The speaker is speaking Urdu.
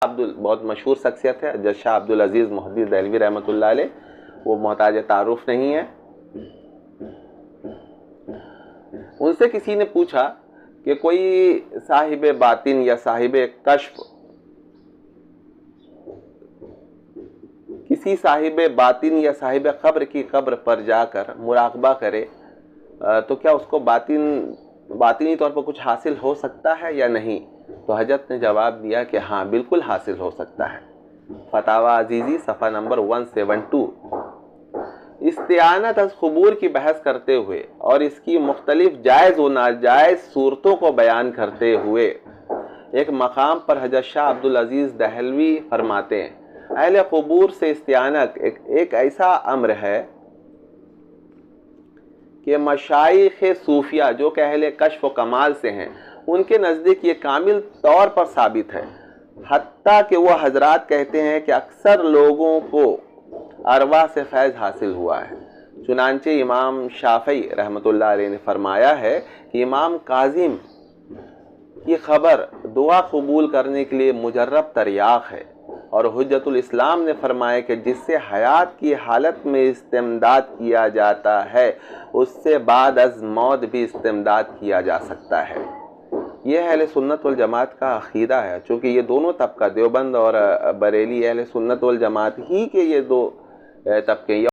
بہت مشہور شخصیت ہے حضرت شاہ عبدالعزیز محدث دہلوی رحمۃ اللہ علیہ، وہ محتاج تعارف نہیں ہے۔ ان سے کسی نے پوچھا کہ کوئی صاحب باطن یا صاحب کشف کسی صاحب باطن یا صاحب قبر کی قبر پر جا کر مراقبہ کرے تو کیا اس کو باطنی طور پر کچھ حاصل ہو سکتا ہے یا نہیں؟ تو حضرت نے جواب دیا کہ ہاں بالکل حاصل ہو سکتا ہے۔ فتاوی عزیزی صفحہ نمبر 172۔ استعانت از قبور کی بحث کرتے ہوئے اور اس کی مختلف جائز و ناجائز صورتوں کو بیان کرتے ہوئے ایک مقام پر حضرت شاہ عبدالعزیز دہلوی فرماتے ہیں، اہل قبور سے استعانت ایک ایسا امر ہے کہ مشائخ صوفیہ جو کہ اہل کشف و کمال سے ہیں، ان کے نزدیک یہ کامل طور پر ثابت ہے، حتیٰ کہ وہ حضرات کہتے ہیں کہ اکثر لوگوں کو ارواح سے فیض حاصل ہوا ہے۔ چنانچہ امام شافعی رحمۃ اللہ علیہ نے فرمایا ہے کہ امام کاظم کی خبر دعا قبول کرنے کے لیے مجرب تریاق ہے، اور حجت الاسلام نے فرمایا کہ جس سے حیات کی حالت میں استمداد کیا جاتا ہے اس سے بعد از موت بھی استمداد کیا جا سکتا ہے۔ یہ اہل سنت والجماعت کا عقیدہ ہے، چونکہ یہ دونوں طبقہ دیوبند اور بریلی اہل سنت والجماعت ہی کے یہ دو طبقے